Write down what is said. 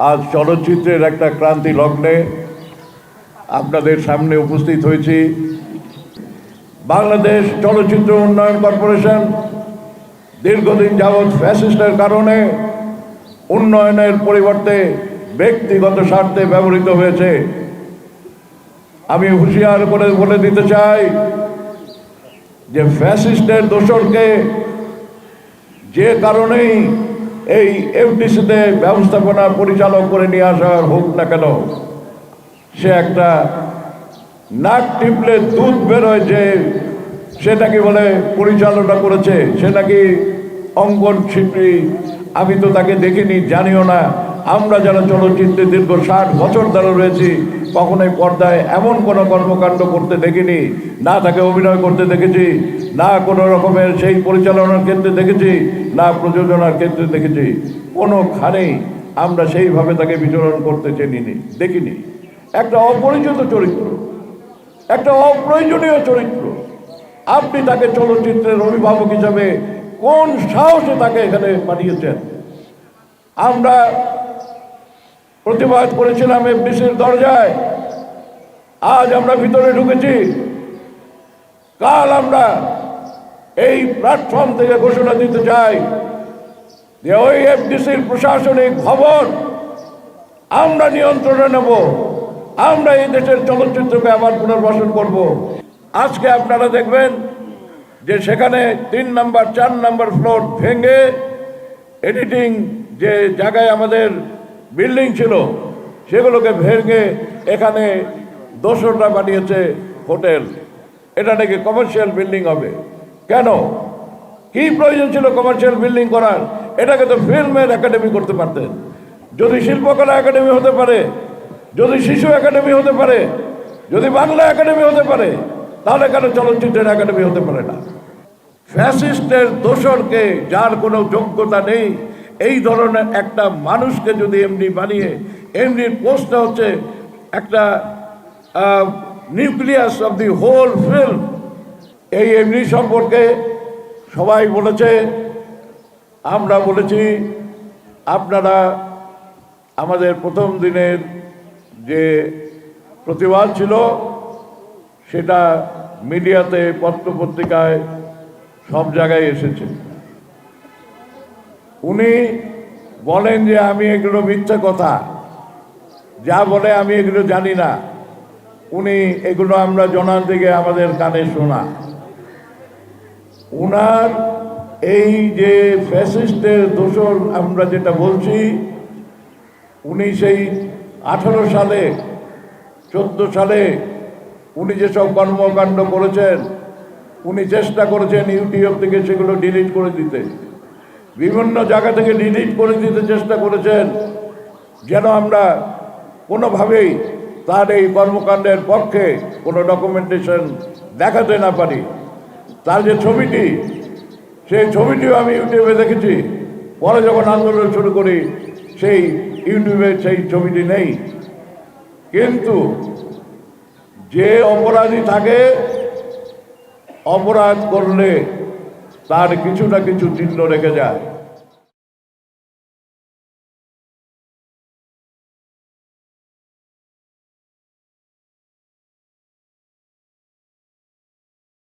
আজ চলচ্চিত্রের একটা ক্রান্তি লগ্নে আপনাদের সামনে উপস্থিত হয়েছি। বাংলাদেশ চলচ্চিত্র উন্নয়ন কর্পোরেশন দীর্ঘদিন যাবৎ ফ্যাসিস্টের কারণে উন্নয়নের পরিবর্তে ব্যক্তিগত স্বার্থে ব্যবহৃত হয়েছে। আমি হুঁশিয়ার করে বলে দিতে চাই যে ফ্যাসিস্টের দোসরকে যে কারণেই এই এফডিসিতে ব্যবস্থাপনা পরিচালক করে নিয়ে আসা হোক না কেন, সে একটা নাক টিপলে দুধ বেরোয় যে সে নাকি বলে পরিচালনা করেছে, সে নাকি অঙ্কন শিল্পী। আমি তো তাকে দেখিনি, জানিও না। আমরা যারা চলচ্চিত্রে দীর্ঘ 60 বছর ধরে রয়েছি, কখনোই পর্দায় এমন কোনো কর্মকাণ্ড করতে দেখিনি, না তাকে অভিনয় করতে দেখেছি, না কোনো রকমের সেই পরিচালনার ক্ষেত্রে দেখেছি, না প্রযোজনার ক্ষেত্রে দেখেছি। কোনোখানেই আমরা সেইভাবে তাকে বিচরণ করতে দেখিনি। একটা অপরিচিত চরিত্র, একটা অপ্রয়োজনীয় চরিত্র। আপনি তাকে চলচ্চিত্রের অভিভাবক হিসাবে কোন সাহসে তাকে এখানে পাঠিয়েছেন? আমরা প্রতিবাদ করেছিলাম এফডিসির দরজায়, আজ আমরা ভিতরে ঢুকেছি। কাল আমরা এই প্ল্যাটফর্ম থেকে ঘোষণা দিতে চাই যে ওই এফডিসির প্রশাসনিক ভবন আমরা নিয়ন্ত্রণে নেব, আমরা এই দেশের চলচ্চিত্রকে আবার পুনর্বাসন করব। আজকে আপনারা দেখবেন যে সেখানে 3 নম্বর 4 নম্বর ফ্লোর ভেঙে এডিটিং যে জায়গায় আমাদের বিল্ডিং ছিল সেগুলোকে ভেঙে এখানে 200টা বানিয়েছে হোটেল। এটা নাকি কমার্শিয়াল বিল্ডিং হবে। কেন? কি প্রয়োজন ছিল কমার্শিয়াল বিল্ডিং করার? এটাকে তো ফিল্মের একাডেমি করতে পারতেন। যদি শিল্পকলা একাডেমি হতে পারে, যদি শিশু একাডেমি হতে পারে, যদি বাংলা একাডেমি হতে পারে, তাহলে কেন চলচ্চিত্রের একাডেমি হতে পারে না? ফ্যাসিস্টের দোসরকে, যার কোনো যোগ্যতা নেই, এই ধরনের একটা মানুষকে যদি এমডি বানিয়ে, এমডির পোস্টটা হচ্ছে একটা nucleus of the whole film. এই এমডি সম্পর্কে সবাই বলেছে, আমরা বলেছি। আপনারা আমাদের প্রথম দিনের যে প্রতিবাদ ছিল সেটা মিডিয়াতে, পত্রপত্রিকায়, সব জায়গায় এসেছে। উনি বলেন যে আমি এগুলো মিথ্যা কথা, যা বলে আমি এগুলো জানি না। উনি এগুলো আমরা জানার দিকে আমাদের কানে শোনা। উনার এই যে ফ্যাসিস্টের দোসর আমরা যেটা বলছি, উনি সেই 18 সালে 14 সালে উনি যেসব কর্মকাণ্ড করেছেন, উনি চেষ্টা করেছেন ইউটিউব থেকে সেগুলো ডিলিট করে দিতে, বিভিন্ন জায়গা থেকে ডিলিট করে দিতে চেষ্টা করেছেন, যেন আমরা কোনোভাবেই তার এই কর্মকাণ্ডের পক্ষে কোনো ডকুমেন্টেশন দেখাতে না পারি। তার যে ছবিটি, সেই ছবিটিও আমি ইউটিউবে দেখেছি। পরে যখন আন্দোলন শুরু করি সেই ইউটিউবে সেই ছবিটি নেই। কিন্তু যে অপরাধী থাকে, অপরাধ করলে তার কিছু না কিছু চিহ্ন রেখে যায়।